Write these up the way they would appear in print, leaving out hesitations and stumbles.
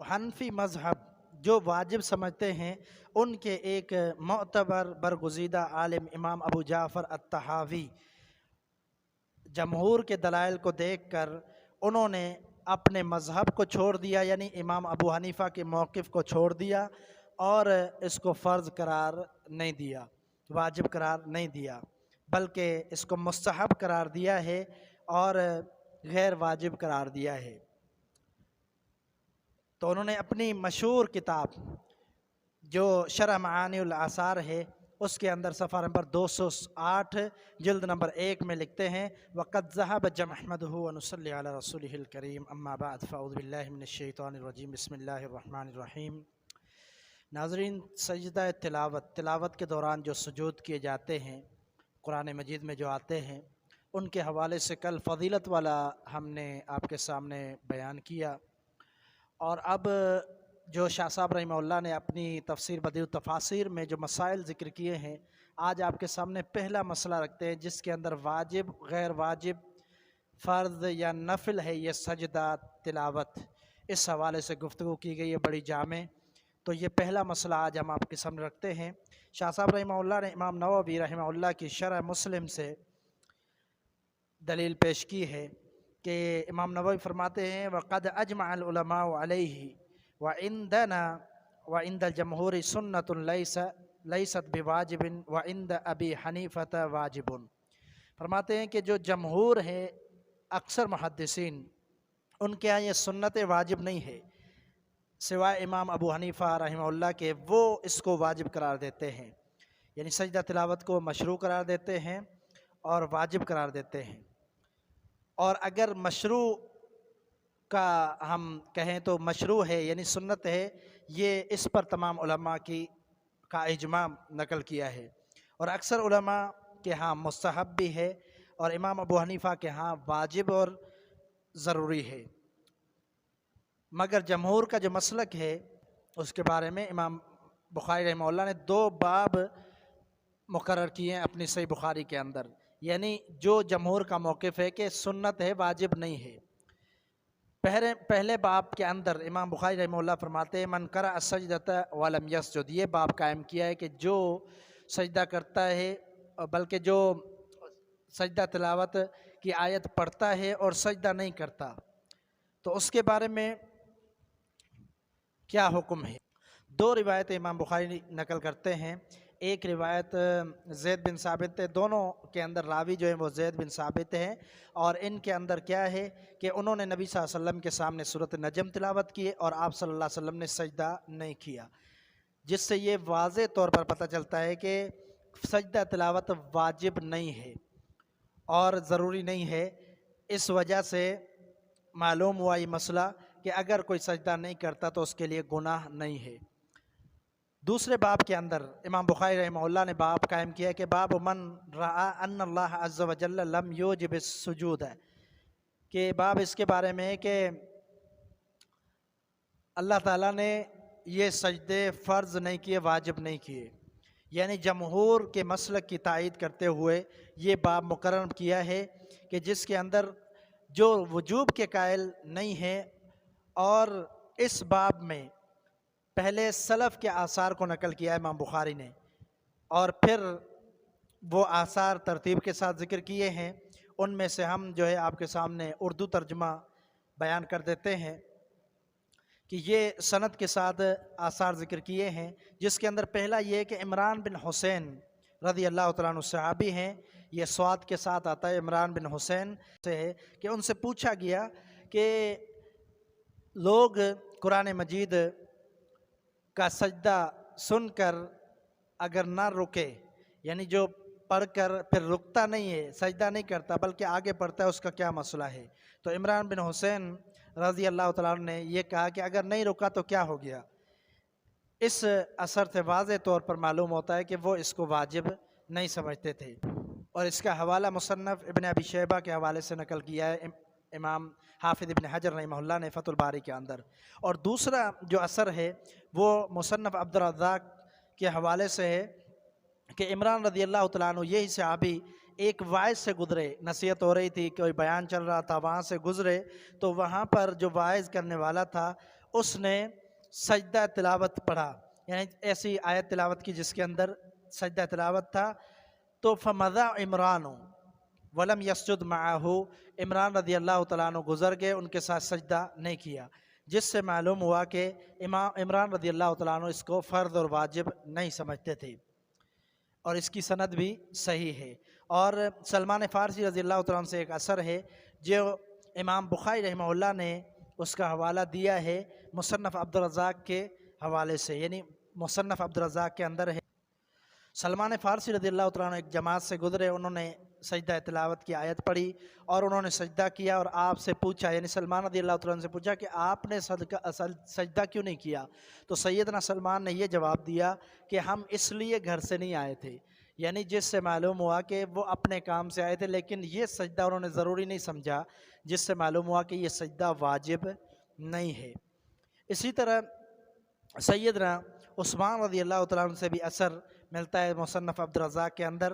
حنفی مذہب جو واجب سمجھتے ہیں ان کے ایک معتبر برگزیدہ عالم امام ابو جعفر الطحاوی جمہور کے دلائل کو دیکھ کر انہوں نے اپنے مذہب کو چھوڑ دیا، یعنی امام ابو حنیفہ کے موقف کو چھوڑ دیا اور اس کو فرض قرار نہیں دیا، واجب قرار نہیں دیا، بلکہ اس کو مستحب قرار دیا ہے اور غیر واجب قرار دیا ہے۔ تو انہوں نے اپنی مشہور کتاب جو شرح معانی الآثار ہے اس کے اندر صفحہ نمبر 208 جلد نمبر 1 میں لکھتے ہیں وَقَدْ ذَهَبَ جَمْعُ أَحْمَدُهُ وَنُصَلِّ عَلَى رَسُولِهِ الْكَرِيمِ أَمَّا بَعْدُ فَأَعُوذُ بِاللَّهِ مِنَ الشَّيْطَانِ الرَّجِيمِ بسم اللہ الرحمن الرحیم۔ ناظرین، سجدہ تلاوت کے دوران جو سجود کیے جاتے ہیں قرآن مجید میں جو آتے ہیں ان کے حوالے سے کل فضیلت والا ہم نے آپ کے سامنے بیان کیا، اور اب جو شاہ صاحب رحمہ اللہ نے اپنی تفسیر بدیع التفاسیر میں جو مسائل ذکر کیے ہیں، آج آپ کے سامنے پہلا مسئلہ رکھتے ہیں جس کے اندر واجب، غیر واجب، فرض یا نفل ہے یہ سجدہ تلاوت، اس حوالے سے گفتگو کی گئی ہے بڑی جامع۔ تو یہ پہلا مسئلہ آج ہم آپ کے سامنے رکھتے ہیں۔ شاہ صاحب رحمہ اللہ نے امام نووی رحمہ اللہ کی شرح مسلم سے دلیل پیش کی ہے کہ امام نووی فرماتے ہیں وَقَدْ أَجْمَعَ الْعُلَمَاءُ عَلَيْهِ وَعِنْدَنَا وَعِنْدَ الْجَمْهُورِ سُنَّةٌ لَيْسَتْ بِوَاجِبٍ وَعِنْدَ أَبِي حَنِيفَةَ وَاجِبٌ۔ فرماتے ہیں کہ جو جمہور ہے، اکثر محدثین، ان کے ہاں یہ سنت واجب نہیں ہے، سوائے امام ابو حنیفہ رحمہ اللہ کے، وہ اس کو واجب قرار دیتے ہیں، یعنی سجدہ تلاوت کو مشروع قرار دیتے ہیں اور واجب قرار دیتے ہیں۔ اور اگر مشروع کا ہم کہیں تو مشروع ہے یعنی سنت ہے، یہ اس پر تمام علماء کا اجماع نقل کیا ہے، اور اکثر علماء کے ہاں مستحب بھی ہے اور امام ابو حنیفہ کے ہاں واجب اور ضروری ہے۔ مگر جمہور کا جو مسلک ہے اس کے بارے میں امام بخاری رحمہ اللہ نے 2 باب مقرر کیے ہیں اپنی صحیح بخاری کے اندر، یعنی جو جمہور کا موقف ہے کہ سنت ہے، واجب نہیں ہے۔ پہلے باب کے اندر امام بخاری رحمہ اللہ فرماتے ہیں من قرأ السجدۃ ولم یسجد، یہ باب قائم کیا ہے کہ جو سجدہ کرتا ہے، بلکہ جو سجدہ تلاوت کی آیت پڑھتا ہے اور سجدہ نہیں کرتا تو اس کے بارے میں کیا حکم ہے۔ 2 روایتیں امام بخاری نقل کرتے ہیں، ایک روایت زید بن ثابت ہے، دونوں کے اندر راوی جو ہیں وہ زید بن ثابت ہیں، اور ان کے اندر کیا ہے کہ انہوں نے نبی صلی اللہ علیہ وسلم کے سامنے سورۃ نجم تلاوت کی اور آپ صلی اللہ علیہ وسلم نے سجدہ نہیں کیا، جس سے یہ واضح طور پر پتہ چلتا ہے کہ سجدہ تلاوت واجب نہیں ہے اور ضروری نہیں ہے۔ اس وجہ سے معلوم ہوا یہ مسئلہ کہ اگر کوئی سجدہ نہیں کرتا تو اس کے لیے گناہ نہیں ہے۔ دوسرے باب کے اندر امام بخاری رحمہ اللہ نے باب قائم کیا کہ باب من رعا ان اللہ عز و جل لم یوجب السجود ہے، کہ باب اس کے بارے میں ہے کہ اللہ تعالیٰ نے یہ سجدے فرض نہیں کیے، واجب نہیں کیے، یعنی جمہور کے مسلک کی تائید کرتے ہوئے یہ باب مقرر کیا ہے کہ جس کے اندر جو وجوب کے قائل نہیں ہیں، اور اس باب میں پہلے سلف کے آثار کو نقل کیا ہے امام بخاری نے، اور پھر وہ آثار ترتیب کے ساتھ ذکر کیے ہیں، ان میں سے ہم جو ہے آپ کے سامنے اردو ترجمہ بیان کر دیتے ہیں کہ یہ سند کے ساتھ آثار ذکر کیے ہیں، جس کے اندر پہلا یہ کہ عمران بن حسین رضی اللہ تعالیٰ عنہ صحابی ہیں، یہ سواد کے ساتھ آتا ہے، عمران بن حسین سے ہے کہ ان سے پوچھا گیا کہ لوگ قرآن مجید کا سجدہ سن کر اگر نہ رکے، یعنی جو پڑھ کر پھر رکتا نہیں ہے، سجدہ نہیں کرتا بلکہ آگے پڑھتا ہے، اس کا کیا مسئلہ ہے؟ تو عمران بن حسین رضی اللہ تعالیٰ عنہ نے یہ کہا کہ اگر نہیں رکا تو کیا ہو گیا؟ اس اثر سے واضح طور پر معلوم ہوتا ہے کہ وہ اس کو واجب نہیں سمجھتے تھے، اور اس کا حوالہ مصنف ابن ابی شیبہ کے حوالے سے نقل کیا ہے امام حافظ ابن حجر رحمہ اللہ نے فتح الباری کے اندر، اور دوسرا جو اثر ہے وہ مصنف عبد الرزاق کے حوالے سے ہے کہ عمران رضی اللہ تعالیٰ عنہ یہی صحابی ایک واعظ سے گزرے، نصیحت ہو رہی تھی، کوئی بیان چل رہا تھا، وہاں سے گزرے تو وہاں پر جو واعظ کرنے والا تھا اس نے سجدہ تلاوت پڑھا، یعنی ایسی آیت تلاوت کی جس کے اندر سجدہ تلاوت تھا، تو فمضى عمران ولم يسجد معه، عمران رضی اللہ تعالیٰ عنہ گزر گئے، ان کے ساتھ سجدہ نہیں کیا، جس سے معلوم ہوا کہ عمران رضی اللہ تعالیٰ عنہ اس کو فرض اور واجب نہیں سمجھتے تھے، اور اس کی سند بھی صحیح ہے۔ اور سلمان فارسی رضی اللہ تعالیٰ عنہ سے ایک اثر ہے جو امام بخاری رحمہ اللہ نے اس کا حوالہ دیا ہے مصنف عبدالرزاق کے حوالے سے، یعنی مصنف عبدالرزاق کے اندر ہے، سلمان فارسی رضی اللہ تعالیٰ عنہ ایک جماعت سے گزرے، انہوں نے سجدہ تلاوت کی آیت پڑھی اور انہوں نے سجدہ کیا، اور آپ سے پوچھا، یعنی سلمان رضی اللہ تعالیٰ عنہ سے پوچھا کہ آپ نے سجدہ کیوں نہیں کیا؟ تو سیدنا سلمان نے یہ جواب دیا کہ ہم اس لیے گھر سے نہیں آئے تھے، یعنی جس سے معلوم ہوا کہ وہ اپنے کام سے آئے تھے، لیکن یہ سجدہ انہوں نے ضروری نہیں سمجھا، جس سے معلوم ہوا کہ یہ سجدہ واجب نہیں ہے۔ اسی طرح سیدنا عثمان رضی اللہ تعالیٰ عنہ سے بھی اثر ملتا ہے مصنف عبدالرزاق کے اندر۔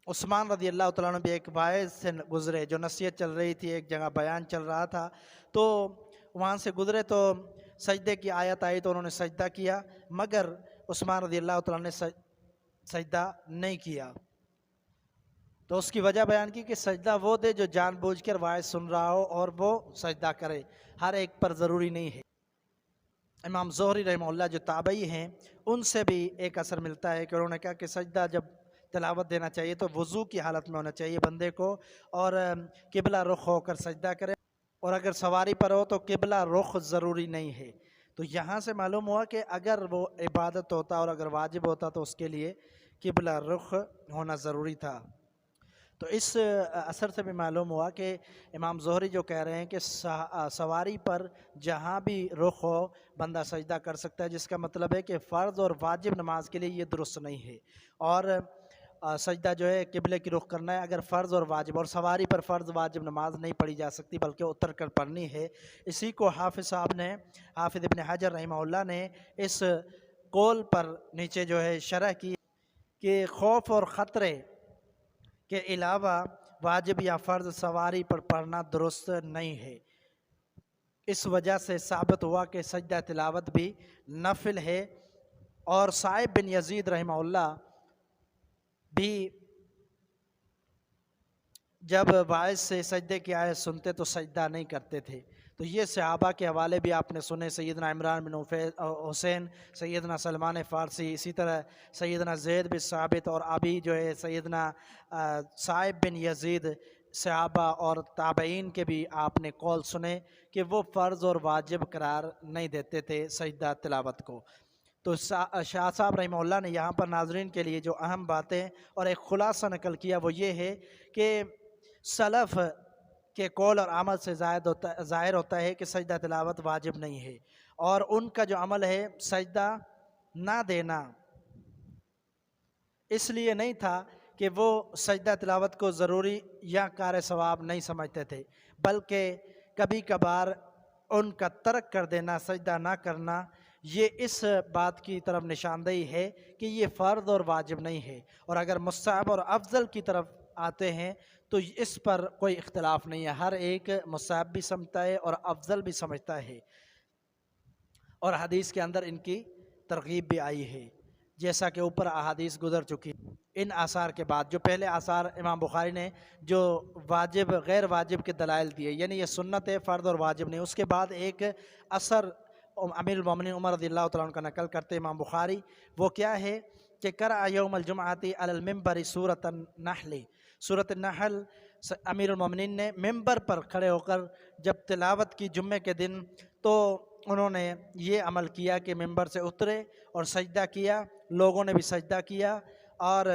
عثمان رضی اللہ تعالیٰ عنہ بھی ایک باعث سے گزرے، جو نصیحت چل رہی تھی، ایک جگہ بیان چل رہا تھا، تو وہاں سے گزرے تو سجدے کی آیت آئی تو انہوں نے سجدہ کیا، مگر عثمان رضی اللہ تعالیٰ عنہ نے سجدہ نہیں کیا، تو اس کی وجہ بیان کی کہ سجدہ وہ دے جو جان بوجھ کر واعظ سن رہا ہو اور وہ سجدہ کرے، ہر ایک پر ضروری نہیں ہے۔ امام زہری رحمہ اللہ جو تابعی ہیں، ان سے بھی ایک اثر ملتا ہے کہ انہوں نے کہا کہ سجدہ جب تلاوت دینا چاہیے تو وضو کی حالت میں ہونا چاہیے بندے کو، اور قبلہ رخ ہو کر سجدہ کرے، اور اگر سواری پر ہو تو قبلہ رخ ضروری نہیں ہے۔ تو یہاں سے معلوم ہوا کہ اگر وہ عبادت ہوتا اور اگر واجب ہوتا تو اس کے لیے قبلہ رخ ہونا ضروری تھا۔ تو اس اثر سے بھی معلوم ہوا کہ امام زہری جو کہہ رہے ہیں کہ سواری پر جہاں بھی رخ ہو بندہ سجدہ کر سکتا ہے، جس کا مطلب ہے کہ فرض اور واجب نماز کے لیے یہ درست نہیں ہے، اور سجدہ جو ہے قبلے کی رخ کرنا ہے اگر فرض اور واجب، اور سواری پر فرض واجب نماز نہیں پڑھی جا سکتی بلکہ اتر کر پڑھنی ہے۔ اسی کو حافظ ابن حجر رحمہ اللہ نے اس قول پر نیچے جو ہے شرح کی کہ خوف اور خطرے کے علاوہ واجب یا فرض سواری پر پڑھنا درست نہیں ہے، اس وجہ سے ثابت ہوا کہ سجدہ تلاوت بھی نفل ہے، اور صائب بن یزید رحمہ اللہ بھی جب واعظ سے سجدے کی آیت سنتے تو سجدہ نہیں کرتے تھے۔ تو یہ صحابہ کے حوالے بھی آپ نے سنے، سیدنا عمران بن حسین، سیدنا سلمان فارسی، اسی طرح سیدنا زید بن ثابت، اور ابھی جو ہے سیدنا صائب بن یزید، صحابہ اور تابعین کے بھی آپ نے قول سنے کہ وہ فرض اور واجب قرار نہیں دیتے تھے سجدہ تلاوت کو۔ تو شاہ صاحب رحمہ اللہ نے یہاں پر ناظرین کے لیے جو اہم باتیں اور ایک خلاصہ نقل کیا وہ یہ ہے کہ سلف کے قول اور عمل سے ظاہر ہوتا ہے کہ سجدہ تلاوت واجب نہیں ہے، اور ان کا جو عمل ہے سجدہ نہ دینا اس لیے نہیں تھا کہ وہ سجدہ تلاوت کو ضروری یا کار ثواب نہیں سمجھتے تھے، بلکہ کبھی کبھار ان کا ترک کر دینا، سجدہ نہ کرنا، یہ اس بات کی طرف نشاندہی ہے کہ یہ فرض اور واجب نہیں ہے، اور اگر مستحب اور افضل کی طرف آتے ہیں تو اس پر کوئی اختلاف نہیں ہے، ہر ایک مستحب بھی سمجھتا ہے اور افضل بھی سمجھتا ہے، اور حدیث کے اندر ان کی ترغیب بھی آئی ہے، جیسا کہ اوپر احادیث گزر چکی۔ ان آثار کے بعد جو پہلے آثار امام بخاری نے جو واجب غیر واجب کے دلائل دیے، یعنی یہ سنت ہے، فرض اور واجب نہیں، اس کے بعد ایک اثر امیر المومنین عمر رضی اللہ تعالیٰ عنہ کا نقل کرتے امام بخاری، وہ کیا ہے کہ قرأ یوم الجمعۃ علی المنبر سورۃ النحل، سورۃ النحل امیر المومنین نے ممبر پر کھڑے ہو کر جب تلاوت کی جمعے کے دن، تو انہوں نے یہ عمل کیا کہ ممبر سے اترے اور سجدہ کیا، لوگوں نے بھی سجدہ کیا، اور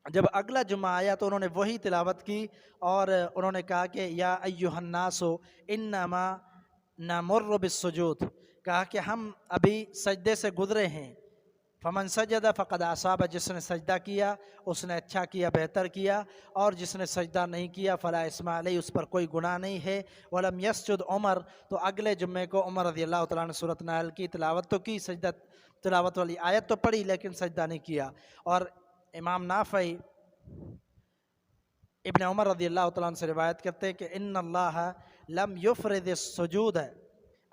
جب اگلا جمعہ آیا تو انہوں نے وہی تلاوت کی، اور انہوں نے کہا کہ یا ایھا الناس انما نمر بالسجود، کہا کہ ہم ابھی سجدے سے گزرے ہیں، فمن سجد فقد اصاب، جس نے سجدہ کیا اس نے اچھا کیا، بہتر کیا، اور جس نے سجدہ نہیں کیا فلا اسم علیہ، اس پر کوئی گناہ نہیں ہے۔ ولم یسجد عمر، تو اگلے جمعے کو عمر رضی اللہ تعالیٰ نے سورۃ النحل کی تلاوت تو کی، سجدہ تلاوت والی آیت تو پڑھی لیکن سجدہ نہیں کیا۔ اور امام نافع ابن عمر رضی اللہ تعالیٰ عنہ سے روایت کرتے کہ ان اللہ لم یفرض السجود